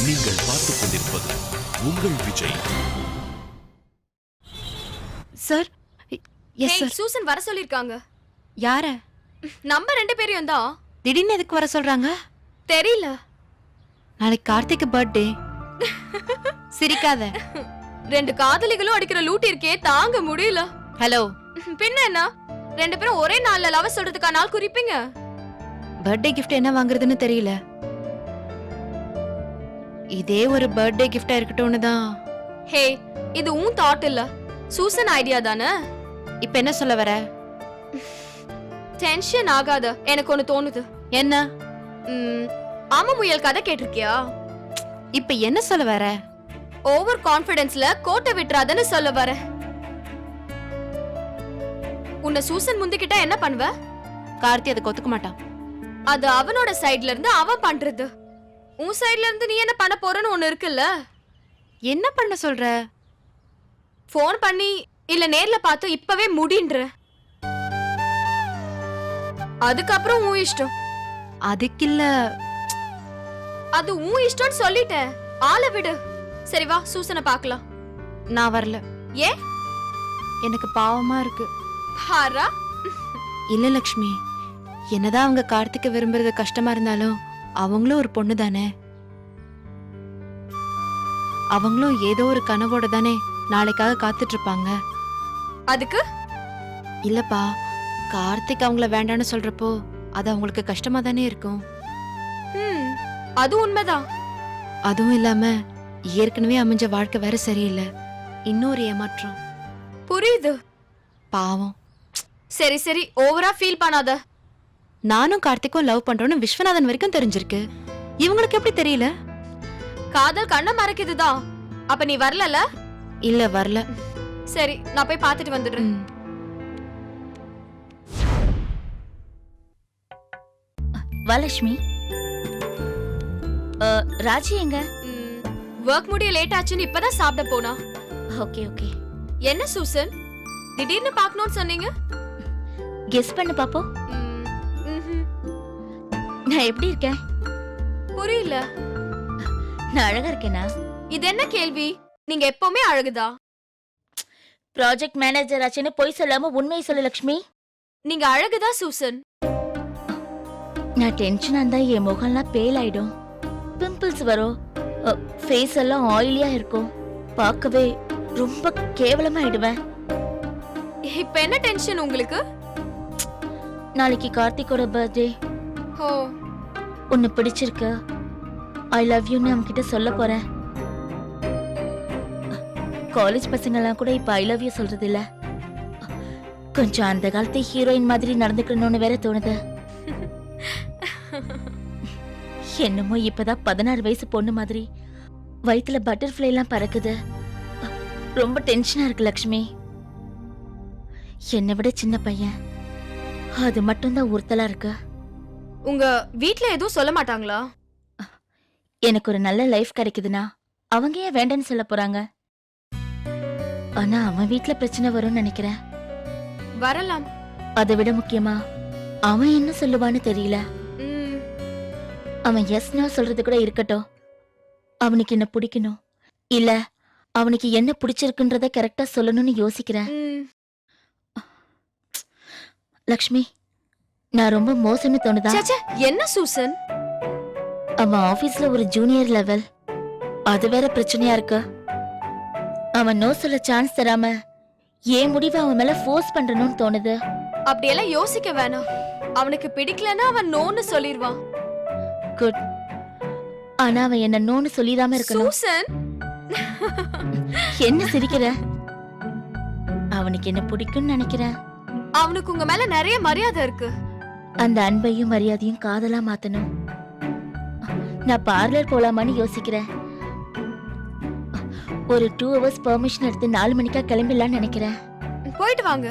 நீங்கள் பார்த்துக் கொண்டிருப்பது உங்கள் Vijay. Sir, yes sir. Susan வர சொல்லிருக்காங்க. யார? நம்ம 2 பேரையும் தான். திடீர்னு எதுக்கு வர சொல்றாங்க? தெரியல. நாளைக்கு கார்த்திக் பர்த்டே. சிரிக்காத. 2 காதலிகளும் அடிக்கிற லூட்டி இருக்கே, தாங்க முடியல. ஹலோ. பின்ன என்ன, 2 பேரும் ஒரே நாள்ல லவ் சொல்றதுக்கான நாள் குறிப்பீங்க. பர்த்டே கிஃப்ட் என்ன வாங்குறதுன்னு தெரியல. இதே ஒரு பர்த்டே கிஃப்டா இருக்கட்டும்னு தான். ஹே, இது உன் தாட் இல்ல, சூசன் ஐடியா தானே. இப்ப என்ன சொல்ல வர? டென்ஷன் ஆகாத, எனக்கு ஒன்னு தோணுது. என்ன? ஆமா முயல் கதை கேட்டிருக்கியா? இப்ப என்ன சொல்ல வர? ஓவர் கான்ஃபிடன்ஸ்ல கோட்டை விட்டுறாதன்னு சொல்ல வர. உன்னை சூசன் முந்திக்கிட்டா என்ன பண்ணுவ? கார்த்தி அதை ஒத்துக்க மாட்டான். அது அவனோட சைடுல இருந்து அவன் பண்றது. உன் சைடுல இருந்து நீ என்ன பண்ண போறன்னு ஒண்ணு இருக்குல்ல. என்ன பண்ண சொல்ற? போன் பண்ணி இல்ல நேர்ல பார்த்து இப்பவே முடின்ற. அதுக்கப்புறம் உன் இஷ்டம். அதுக்கு இல்ல, அது உன் இஷ்டம்னு சொல்லிட்டேன். ஆளை விடு. சரி வா, சூசனை பார்க்கலாம். நான் வரல. ஏன்? எனக்கு பாவமா இருக்கு. ஹாரா? இல்ல லக்ஷ்மி, என்னதான் அவங்க கார்த்திக்க விரும்புறது கஷ்டமா இருந்தாலும் அவங்களும் ஒரு பொண்ணு தானே. அவங்களும் ஏதோ ஒரு கனவோட தானே நாளைக்காக காத்துட்டு இருப்பாங்க. அதுக்கு இல்லப்பா, கார்த்திக் அவங்கள வேண்டான்னு சொல்றப்போ அது அவங்களுக்கு கஷ்டமா தானே இருக்கும். அது உண்மைதான். அதுவும் இல்லாம ஏற்கனவே அமைஞ்ச வாழ்க்கை வேற சரியில்லை, இன்னொரு ஏமாற்றம். புரியுது. பாவம். சரி சரி, ஓவரா ஃபீல் பண்ணாத. நானும் கார்த்திக்கும் லவ் பண்றோம்னு விஸ்வநாதன் வரைக்கும் தெரிஞ்சிருக்கு. இவங்களுக்கு எப்படி தெரியல? காதல் கண்ணை மறைக்குதுதான். அப்ப நீ வரலல? இல்ல, வரல. சரி, நான் போய் பார்த்துட்டு வந்துடுறேன். வாலட்சுமி, ராஜி எங்க? வர்க் முடிய லேட் ஆச்சுன்னு இப்பதான் சாப்பிட போனா. Okay okay. என்ன சூசன், திடீர்னு பார்க்கணும்னு சொன்னீங்க? கெஸ் பண்ணு பாப்போம். நான் எப்படி இருக்கேன்? புரியல. நான் அழகா இருக்கேனா? இது என்ன கேள்வி? நீங்க எப்பவுமே அழகுதா. ப்ராஜெக்ட் மேனேஜர் ஆச்சுன்னு பொய் சொல்லாம உண்மையை சொல்லு லக்ஷ்மி. நீங்க அழகுதா சூசன். நான் டென்ஷனா இருந்தா என் முகம்லாம் பேல் ஆயிடும், பிம்பிள்ஸ் வரும், ஃபேஸ் எல்லாம் ஆயிலியா இருக்கும், பார்க்கவே ரொம்ப கேவலமா ஆயிடுவேன். இப்ப என்ன டென்ஷன் உங்களுக்கு? நாளைக்கு கார்த்திகோட பர்த்டே. ஓ, உன்னை பிடிச்சிருக்கு, ஐ லவ் யூன்னு அவன்கிட்ட சொல்ல போறேன். காலேஜ் பசங்கெல்லாம் கூட இப்ப ஐ லவ் யூ சொல்றது இல்ல. கொஞ்சம் அந்த காலத்து ஹீரோயின் மாதிரி நடந்துக்கணும்னு வேற தோணுது. என்னமோ இப்பதான் 16 வயசு பொண்ணு மாதிரி வயித்துல பட்டர்ஃப்ளை எல்லாம் பறக்குது. ரொம்ப டென்ஷனா இருக்கு லக்ஷ்மி. என்னை விட சின்ன பையன், அது மட்டும்தான் உறுத்தலா இருக்கு. உங்க வீட்ல எதுவும் சொல்ல மாட்டாங்களா? எனக்கு ஒரு நல்ல லைஃப் கிடைக்குதுன்னா அவங்க ஏன் வேண்டான்னு சொல்ல போறாங்க? ஆனா அவன் வீட்ல பிரச்சனை வரும்னு நினைக்கிறேன். வரலாம். அதை விட முக்கியமா அவன் என்ன சொல்லுவான்னு தெரியல. அவன் எஸ் நோ சொல்றது கூட இருக்கட்டும், அவனுக்கு என்ன பிடிக்கணும் இல்ல அவனுக்கு என்ன பிடிச்சிருக்குன்றத கரெக்டா சொல்லணும்னு யோசிக்கிறேன். லக்ஷ்மி, நான் ரொம்ப மோசம்னு தோணுதா? என்ன சூசன்? அவன் ஆபீஸ்ல ஒரு ஜூனியர் லெவல், அது வேற பிரச்சனையா இருக்கு. அவன் நோ சொல்ல சான்ஸ் தராம ஏன் முடிவை அவன் மேல ஃபோர்ஸ் பண்றணும்னு தோணுது. அப்படியெல்லாம் யோசிக்க வேணாம். அவனுக்கு பிடிக்கலன்னா அவன் நோன்னு சொல்லிடுவான். குட். ஆனா அவன் என்ன நோன்னு சொல்லிடாம இருக்கணும். சூசன், என்ன சிரிக்கிற? அவனுக்கு என்ன பிடிக்கும்னு நினைக்கிறேன். அவனுக்கு உங்க மேல நிறைய மரியாதை இருக்கு. அந்த அன்பையும் மரியாதையும் காதலா மாத்தணும். நான் பார்லர் போலாமான்னு யோசிக்கிறேன். ஒரு 2 hours பெர்மிஷன் எடுத்து 4 மணிக்கா கிளம்பிடலான்னு நினைக்கிறேன். போயிட்டு வாங்க.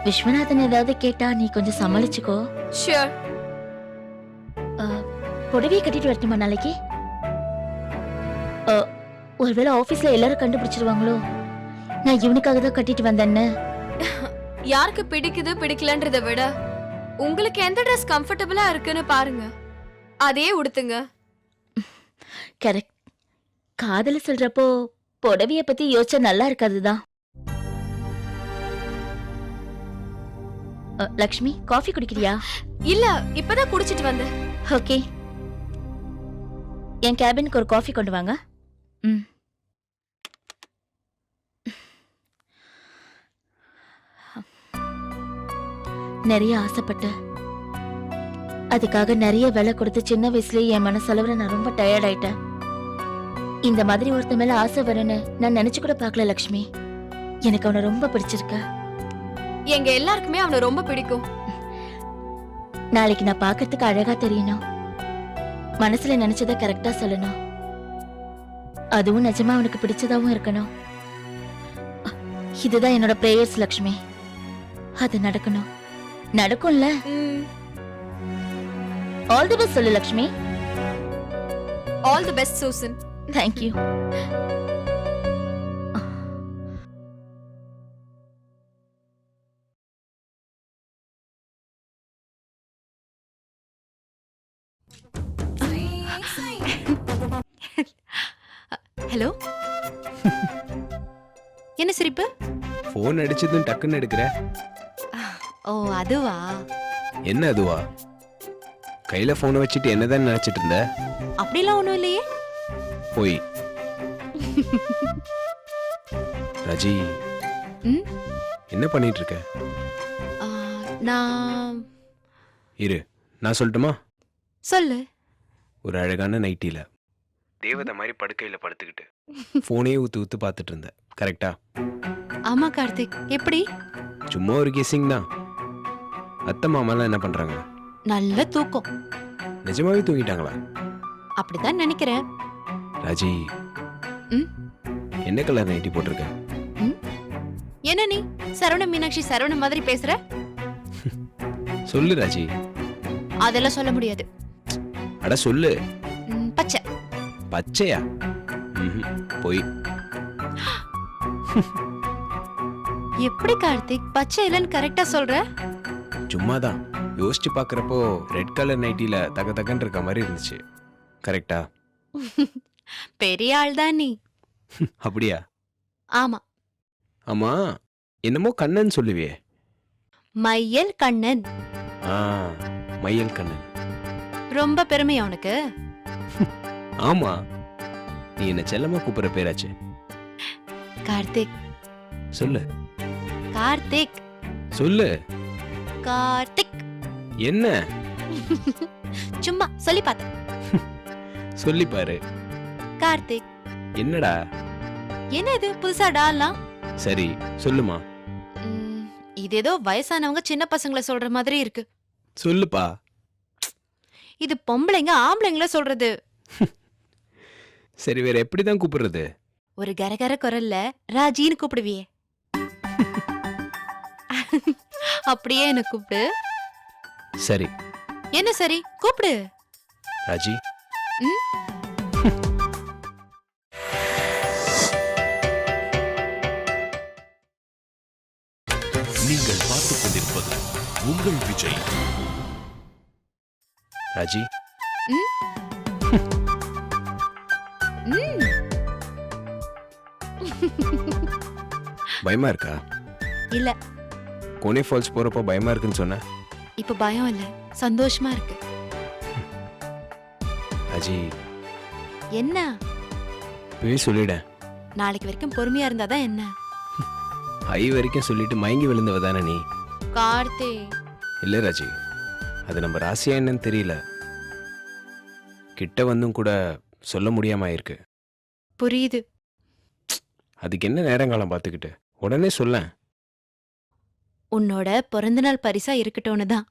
விஸ்வநாதன் ஏதாவது கேட்டா நீ கொஞ்சம் சமாளிச்சுக்கோ. ஷூர். புடவையை கட்டிட்டு வரட்டுமா நாளைக்கு? ஒருவேளை ஆபீஸ்ல எல்லாரும் கண்டுபிடிச்சிருவாங்களோ நான் இவனுக்காக தான் கட்டிட்டு வந்தேன்னு. யாருக்கு பிடிக்குது பிடிக்கலன்றத விட உங்களுக்கு எந்த ட்ரெஸ் கம்ஃபர்டபிளா இருக்குன்னு பாருங்க, அதே உடுத்துங்க. கரெக்ட். காதல சொல்றப்போ புடவைய பத்தி யோசிச்சா நல்லா இருக்காதுதான். லக்ஷ்மி, காஃபி குடிக்கிறியா? இல்ல, இப்பதான் குடிச்சிட்டு வந்தேன். ஓகே, என் கேபினுக்கு ஒரு காஃபி கொண்டு வாங்க. ம். நிறைய ஆசைப்பட்டு அதுக்காக நிறைய விலை கொடுத்து சின்ன வயசுலயே என் மனசளவுல நான் ரொம்ப டயர்ட் ஆயிட்டேன். இந்த மாதிரி ஒருத்த மேல ஆசை வரும்னு நான் நினைச்சு கூட பார்க்கல லக்ஷ்மி. எனக்கு அவனை ரொம்ப பிடிச்சிருக்க. எங்க எல்லாருக்குமே அவனை ரொம்ப பிடிக்கும். நாளைக்கு நான் பார்க்கறதுக்கு அழகா தெரியணும். மனசுல நினைச்சதை கரெக்டா சொல்லணும். அதுவும் நிஜமா அவனுக்கு பிடிச்சதாவும் இருக்கணும். இதுதான் என்னோட பிரேயர்ஸ் லக்ஷ்மி. அது நடக்கணும். நடக்கும்ல? ஆல் தி பெஸ்ட் சொல்லு Lakshmi. All the best Susan. Thank you. Hello. என்ன சிரிப்பு? ஃபோன் அடிச்சதும் டக்குன்னு எடுக்கிற. ஓ, அதுவா? என்ன அதுவா? கையில போனை வச்சுட்டு என்னதான் நினைச்சிட்டு இருந்த? அப்படிலாம் ஒண்ணும் இல்லையே. போய் ராஜி, ம்? என்ன பண்ணிட்டு இருக்க? ஆ, நான் இரு, நான் சொல்லட்டுமா? சொல்லு. ஒரு அழகான நைட்டில தேவதை மாதிரி படுக்கையில படுத்துக்கிட்டு போனே ஊத்து ஊத்து பார்த்துட்டு இருந்த. கரெக்டா? ஆமா கார்த்திக். எப்படி? சும்மா ஒரு கெஸ்ஸிங் தான். அத்தை மாமாலாம் என்ன பண்றாங்க? நல்ல தூக்கம். நிஜமாவே தூங்கிட்டாங்களா? அப்படிதான் நினைக்கிறேன். ராஜி, ம்? என்ன கலர் நைட்டி போட்டிருக்க? என்ன நீ சரவண மீனாட்சி சரவண மாதிரி பேசுற? சொல்லு ராஜி. அதெல்லாம் சொல்ல முடியாது. அட சொல்லு. பச்சை. பச்சையா? போய். எப்படி கார்த்திக் பச்சை இல்லைன்னு கரெக்டா சொல்ற? சும்மாதான் யோசிச்சு பாக்குறப்போ ரெட் கலர் நைட்டில தக தகன்னு இருக்க மாதிரி இருந்துச்சு. கரெக்டா? பெரிய ஆள் தான் நீ. அப்படியா? ஆமா. ஆமா, என்னமோ கண்ணன் சொல்லுவியே. மையல் கண்ணன். ஆ, மையல் கண்ணன். ரொம்ப பெருமையா உனக்கு? ஆமா, நீ என்ன செல்லமா கூப்பிடுற பேராச்சு. கார்த்திக். சொல்லு. கார்த்திக். சொல்லு. கார்த்திக். என்ன? சும்மா சொல்லி பார்த்தேன். சொல்லி பாரு. கார்த்திக். என்னடா? என்ன இது புதுசா டாலாம்? சரி சொல்லுமா. இது ஏதோ வயசானவங்க சின்ன பசங்களை சொல்ற மாதிரி இருக்கு. சொல்லுப்பா. இது பொம்பளைங்க ஆம்பளைங்கள சொல்றது. சரி, வேற எப்படிதான் கூப்பிடுறது? ஒரு கரகர குரல்ல ராஜின்னு கூப்பிடுவியே, அப்படியே என்ன கூப்பிடு. சரி. என்ன சரி? கூப்பிடு ராஜி. நீங்கள் பார்த்துக் கொண்டிருப்பது உங்கள் விஜய். ராஜி. பயமா இருக்கா? இல்ல. கோனே ஃபால்ஸ் போறப்போ பயமா இருக்குன்னு சொன்ன. இப்ப பயம் இல்ல, சந்தோஷமா இருக்கு. ராஜி. என்ன? போய் சொல்லிட. நாளைக்கு வரைக்கும் பொறுமையா இருந்தாதான் என்ன? ஐ வரைக்கும் சொல்லிட்டு மயங்கி விழுந்தவ தானே நீ? கார்த்தி. இல்ல ராஜி, அது நம்ம ராசியா என்னன்னு தெரியல. கிட்ட வந்தும் கூட சொல்ல முடியாம இருக்கு. புரியுது. அதுக்கு என்ன நேரங்காலம் பார்த்துக்கிட்டு உடனே சொல்ல. உன்னோட பிறந்த நாள் பரிசா இருக்கட்டும்னு தான்.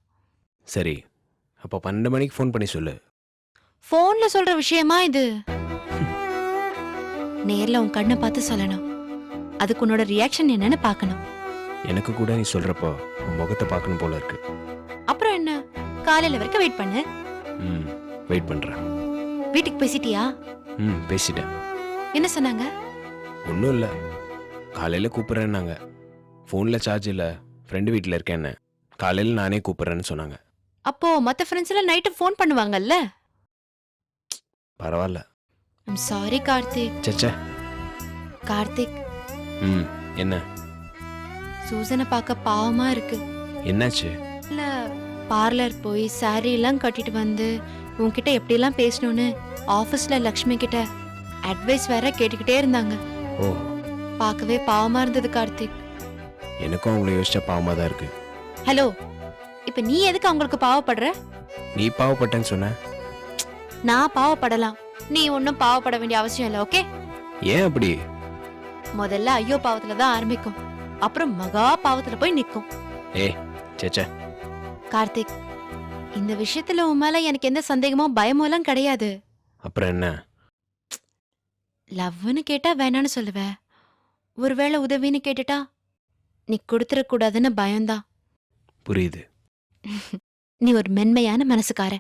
சரி, அப்ப 12 மணிக்கு ஃபோன் பண்ணி சொல்லு. போன்ல சொல்ற விஷயமா இது? நேர்ல உன் கண்ணை பார்த்து சொல்லணும். அதுக்கு உன்னோட ரியாக்ஷன் என்னன்னு பார்க்கணும். எனக்கு கூட நீ சொல்றப்போ உன் முகத்தை பார்க்கணும் போல இருக்கு. அப்புறம் என்ன, காலையில வரைக்கும் வெயிட் பண்ணு. வெயிட் பண்றேன். வீட்டுக்கு பேசிட்டியா? பேசிட்டேன். என்ன சொன்னாங்க? ஒன்றும் இல்லை, காலையில கூப்பிட்றேன்னாங்க. ஃபோனில் சார்ஜ் இல்லை, ஃப்ரெண்டு வீட்டில் இருக்கேன்னு. காலையில் நானே கூப்பிட்றேன்னு சொன்னாங்க. அப்போ மற்ற ஃப்ரெண்ட்ஸ் எல்லாம் நைட்டு ஃபோன் பண்ணுவாங்கல்ல? பரவாயில்ல, ஐம் சாரி கார்த்திக். சச்சா. கார்த்திக், ம். என்ன சூசனை பார்க்க பாவமா இருக்கு. என்னாச்சு? இல்ல, பார்லர் போய் சாரி எல்லாம் கட்டிட்டு வந்து உன்கிட்ட எப்படிலாம் பேசணும்னு ஆஃபீஸ்ல லக்ஷ்மி கிட்ட அட்வைஸ் வேற கேட்டுக்கிட்டே இருந்தாங்க. ஓ, பார்க்கவே பாவமா இருந்தது கார்த்திக். எனக்கும் அவங்கள யோசிச்சா பாவமாக தான் இருக்கு. ஹலோ, இப்ப நீ எதுக்கு அவங்களுக்கு பாவப்படுற? நீ பாவப்பட்டேன்னு சொன்ன. நான் பாவப்படலாம், நீ ஒன்னும் பாவப்பட வேண்டிய அவசியம் இல்லை. ஓகே, ஏன் அப்படி? முதல்ல ஐயோ பாவத்துல தான் ஆரம்பிக்கும், அப்புறம் மகா பாவத்துல போய் நிக்கும். ஏய் சச்சா. கார்த்திக், இந்த விஷயத்துல உன் மேல எனக்கு எந்த சந்தேகமோ பயமோ எல்லாம் கிடையாது. அப்புறம் என்ன? லவ்னு கேட்டா வேணான்னு சொல்லுவ, ஒருவேளை உதவின்னு கேட்டுட்டா நீ கொடுத்துடக்கூடாதுன்னு பயம்தான். புரியுது. நீ ஒரு மென்மையான மனசுக்கார.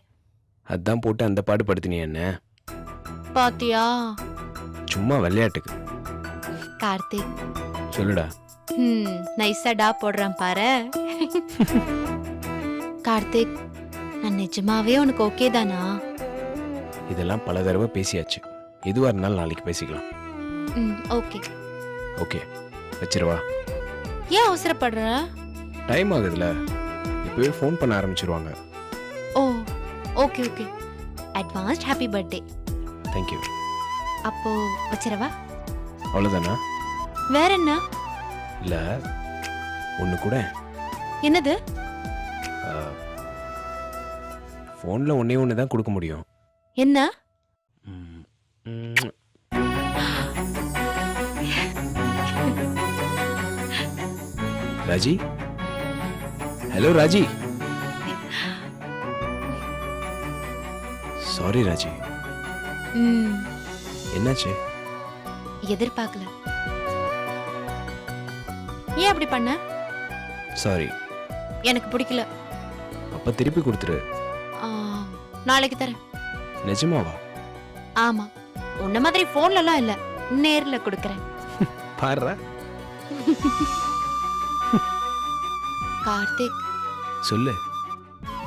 அதான் போட்டு அந்த பாடு படுத்தினி என்ன? பாத்தியா சும்மா விளையாட்டுக்கு. கார்த்திக், சொல்லுடா. நைஸா டா போடுறான் பாரு. கார்த்திக், நான் நிஜமாவே உனக்கு ஓகே தானா? இதெல்லாம் பல தடவை பேசியாச்சு. எதுவாக இருந்தாலும் நாளைக்கு பேசிக்கலாம். ஓகே. ஓகே, வச்சிருவா. ஏன் அவசரப்படுற? டைம் ஆகுதுல, இப்போவே ஃபோன் பண்ண ஆரம்பிச்சிருவாங்க. ஓ, okay okay. Advanced happy birthday. Thank you. அப்போ வச்சிரவா? அவ்வளோதானா? வேற என்ன? இல்லை, ஒன்று கூட. என்னது? ஃபோனில் ஒன்றே ஒன்று தான் கொடுக்க முடியும். என்ன? ம், ம். ராஜி, ஹலோ ராஜி. சாரி ராஜி. என்னாச்சு? எதிர்பார்க்கல. ஏன் அப்படி பண்ண? சாரி. எனக்கு பிடிக்கல. அப்ப திருப்பி கொடுத்துரு. நாளைக்கு தரேன். நிஜமாவா? ஆமா, உன்ன மாதிரி போன்ல எல்லாம் இல்ல, நேர்ல கொடுக்கறேன். பாருடா. கார்த்திக், சொல்லு.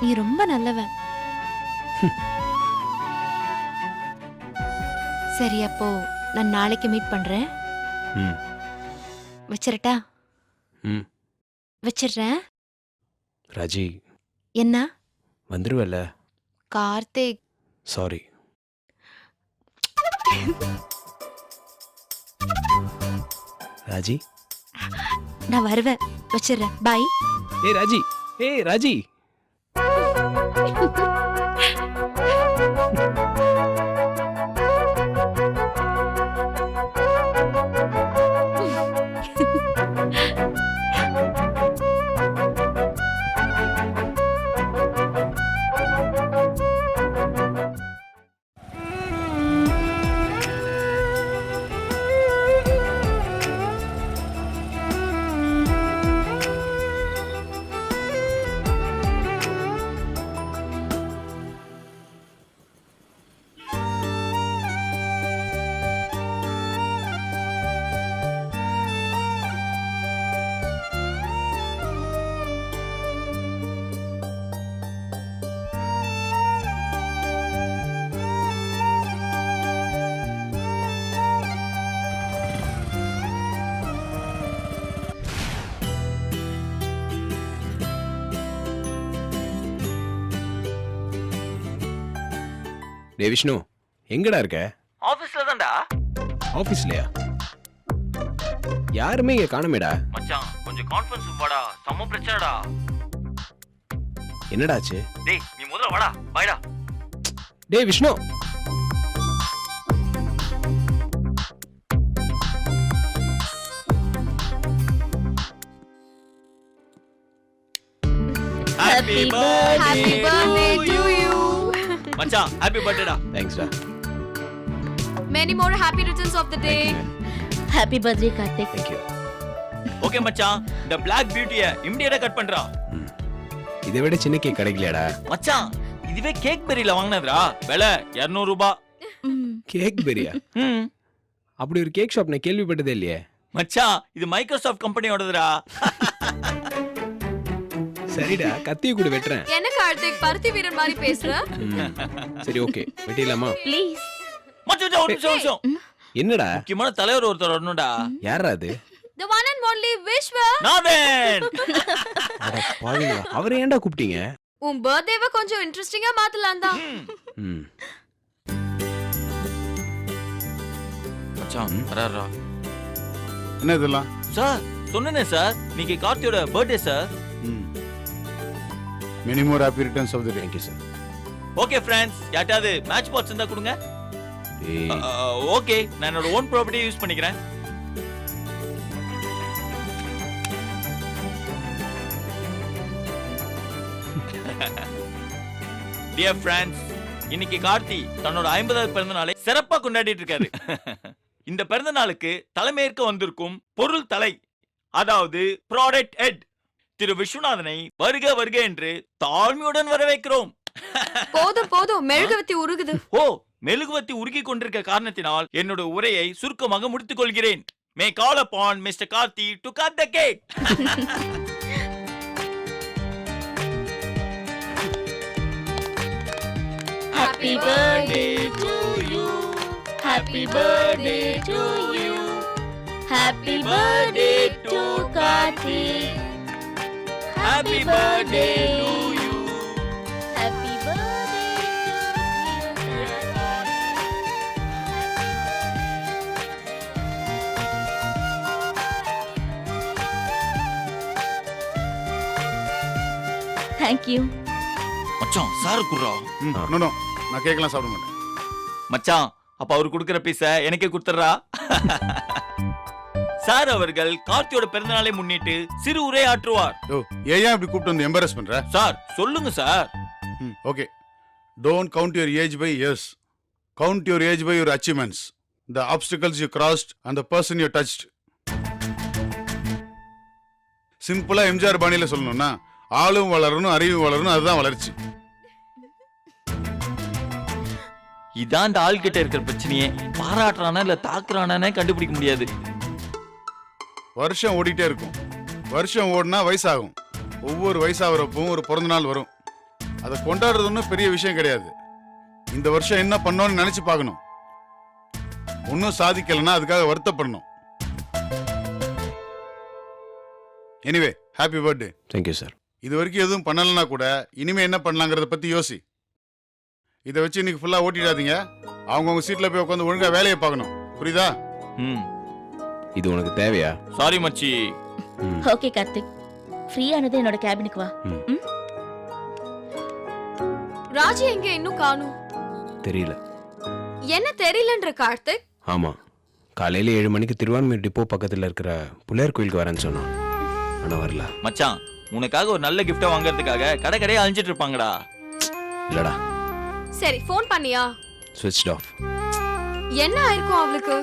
நீ ரொம்ப நல்லவன். சரி, அப்போ நான் நாளைக்கு மீட் பண்றேன். ம். வச்சிரட்டா? ம். வச்சிடுறேன். ராஜி, என்ன? வந்துருவல்ல? கார்த்திக், சாரி. ராஜி, நான் வருவேன். வச்சிடுறேன். பை. ஏய் ராஜி, ஏய் ராஜி. டே விஷ்ணு, எங்கடா இருக்க? ஆபீஸ்ல தான்டா. ஆபீஸ்லயா? யாருமே இங்க காணமேடா. மச்சான், கொஞ்சம் கான்ஃபரன்ஸ் வாடா, செம்ம பிரச்சனைடா. என்னடாச்சு? டேய், நீ முதல்ல வாடா, பாய்டா. டே Vishnu. Happy Happy birthday to you. மச்சான், ஹேப்பி பர்த்டேடா. தேங்க்ஸ்டா. Many more happy returns of the day. Happy birthday Karthik. Thank you. Okay மச்சான், இந்த Black Beauty-ய இமிடியேட்டா கட் பண்றா. இதை விட சின்ன கேக் கிடைக்கலையாடா? மச்சான், இதுவே கேக் பெரியில வாங்குனதுடா. விலை 200 ரூபாய். கேக் பெரியா? அப்படி ஒரு கேக் ஷாப் நான் கேள்விப்பட்டதே இல்லையே. மச்சான், இது மைக்ரோசாஃப்ட் கம்பெனியோடதுடா. சரிடா, கத்திய கூட வெட்டுறேன். என்ன கார்த்திக், பருத்தி வீரன் மாதிரி பேசுற? சரி, ஓகே, வெட்டிடலாமா? ப்ளீஸ். மச்சான் ஒரு நிமிஷம் என்னடா முக்கியமான தலைவர் ஒருத்தர் வரணும்டா. யாரா அது? the one and only Vishwa. நாதன். அட பாவிங்களா, அவரை ஏன்டா கூப்பிட்டீங்க? உன் பர்த்டேவை கொஞ்சம் இன்ட்ரெஸ்டிங்கா மாத்தலாம் தான். ம். மச்சான் வராரா? என்ன இதெல்லாம்? சார் சொன்னேனே சார், இன்னைக்கு கார்த்தியோட birthday sir. Many more happy returns of the day. Thank you sir. Okay friends, யாட்டாவது மேட்ச் பாட்ஸ் இருந்தா கொடுங்க. ஏய், ஓகே, நான் என்னோட ஓன் ப்ராப்பர்ட்டி யூஸ் பண்ணிக்கிறேன். டியர் ஃப்ரெண்ட்ஸ், இன்னைக்கு கார்த்தி தன்னோட 50வது பிறந்த நாளை சிறப்பா கொண்டாடிட்டு இருக்காரு. இந்த பிறந்த நாளுக்கு தலைமையேற்க வந்திருக்கும் பொருள் தலை, அதாவது ப்ராடக்ட் ஹெட் திரு விஸ்வநாதனை வருக வருக என்று தாழ்மையுடன் வரவேற்கிறோம். போதும் போதும், மெழுகுவத்தி உருகுது. ஓ, மெழுகுவத்தி உருகி கொண்டிருக்க காரணத்தினால் என்னோட உரையை சுருக்கமாக முடித்துக் கொள்கிறேன். May call upon mister Karthi to cut the cake. Happy birthday to you. Happy birthday to you. Happy birthday to Karthik. Happy birthday to you. Happy birthday to you. Thank you. மச்சான் சார் குர்ரா. No no, நான் கேக்கலாம் சாப்பிட மாட்டேன். மச்சான், அப்ப அவர் குடுக்குற பீஸ எனக்கே கொடுத்துறா. சார் அவர்கள் கார்த்தியோட பிறந்தநாளை முன்னிட்டு சிறு உரை ஆற்றுவார். ஓ, ஏன் இப்படி கூப்பிட்டு வந்து எம்பாரஸ் பண்ற? சார் சொல்லுங்க sir. Okay. Don't count your age by years. Count your age by your achievements. The obstacles you crossed and the person you touched. சிம்பிளா எம்ஜிஆர் பாணியில சொல்லணும்னா, ஆளும் வளரணும், அறிவும் வளரணும், அதுதான் வளர்ச்சி. இதான் இந்த ஆள் கிட்ட இருக்கிற பிரச்சனையே. பாராட்டுறானா இல்ல தாக்குறானே கண்டுபிடிக்க முடியாது. வருஷம் ஓடிட்டே இருக்கும். வருஷம் ஓடினா வயசாகும். ஒவ்வொரு வயசாகிறப்பவும் ஒரு பிறந்த நாள் வரும். அதை கொண்டாடுறது ஒன்றும் பெரிய விஷயம் கிடையாது. இந்த வருஷம் என்ன பண்ணோம்னு நினைச்சு பார்க்கணும். ஒன்றும் சாதிக்கலைன்னா அதுக்காக வருத்தப்படணும். Anyway, happy birthday. Thank you sir. இது வரைக்கும் எதுவும் பண்ணலைன்னா கூட இனிமே என்ன பண்ணலாங்கிறத பத்தி யோசி. இதை வச்சு இன்னைக்கு ஃபுல்லா ஓட்டிடாதீங்க. அவங்கவுங்க சீட்ல போய் உட்காந்து ஒழுங்கா வேலையை பார்க்கணும். புரியுதா? இது உனக்கு தேவையா? சாரி மச்சி. ஓகே கார்த்திக், ஃப்ரீ ஆனது என்னோட கேபினுக்கு வா. ராஜி எங்க இன்னும் காணும்? தெரியல. என்ன தெரியலன்ற கார்த்திக்? ஆமா, காலையில 7 மணிக்கு திருவான்மையூர் டிப்போ பக்கத்துல இருக்கிற புள்ளையார் கோயிலுக்கு வரேன்னு சொன்னான். ஆனா வரல. மச்சான், உனக்காக ஒரு நல்ல கிஃப்ட் வாங்குறதுக்காக கடை கடையா அழிஞ்சிட்டு இருப்பாங்கடா. இல்லடா, சரி, ஃபோன் பண்ணியா? Switched off. என்ன ஆயிருக்கும் அவளுக்கு?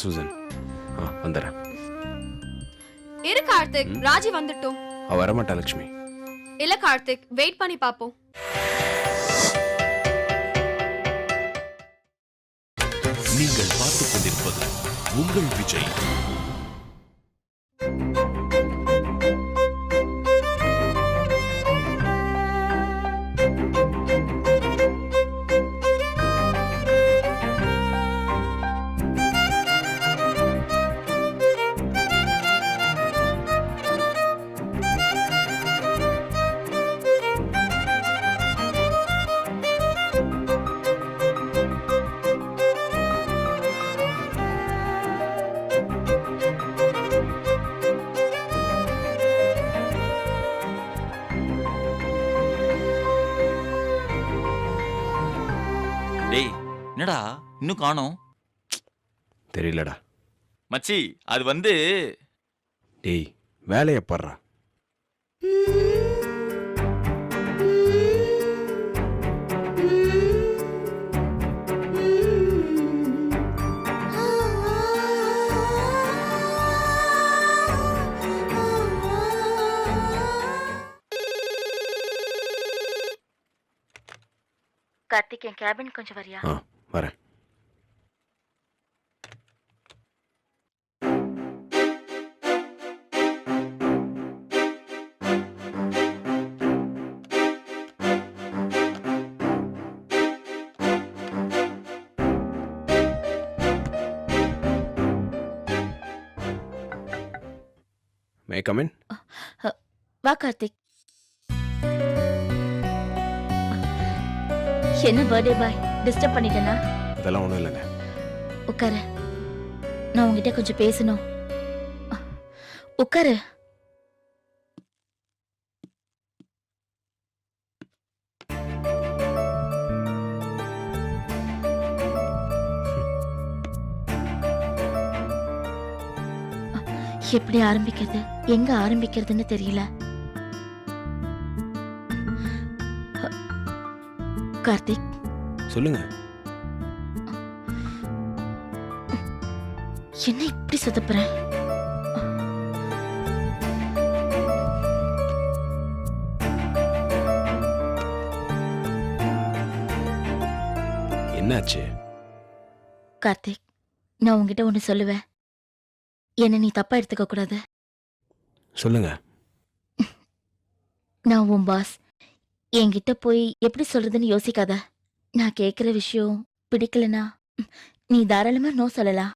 சூசன், வந்துடுறேன். இரு கார்த்திக், ராஜி வந்துட்டோம். அவ வரமாட்டா லட்சுமி. இல்ல கார்த்திக், வெயிட் பண்ணி பாப்போம். நீங்கள் பார்த்துக் கொண்டிருப்பது உங்கள் விஜய். டேய், என்னடா இன்னும் காணோம்? தெரியலடா. மச்சி, அது வந்து டேய், வேலையை பாடுறா. கார்த்திக், என் கேபின் கொஞ்சம் வரியா? வரேன். May come in? வா கார்த்திக். என்ன பர்த்டே பாய், டிஸ்டர்ப் பண்ணிட்டேனா? அதெல்லாம் ஒன்றும் இல்லைங்க. உட்காரு, நான் உங்ககிட்ட கொஞ்சம் பேசணும். உட்காரு. எப்படி ஆரம்பிக்கிறது, எங்க ஆரம்பிக்கிறதுன்னு தெரியல. கார்த்திக், சொல்லுங்க. என்ன இப்படி சொதப்புறேன்? என்னாச்சு? கார்த்திக், நான் உங்ககிட்ட ஒண்ணு சொல்லுவேன். என்ன நீ தப்பா எடுத்துக்க கூடாது. சொல்லுங்க. நான் உன் பாஸ். என்கிட்ட போய் எப்படி சொல்றதுன்னு யோசிக்காத. நான் கேக்குற விஷயம் பிடிக்கலனா நீ தாராளமா நோ சொல்லலாம்.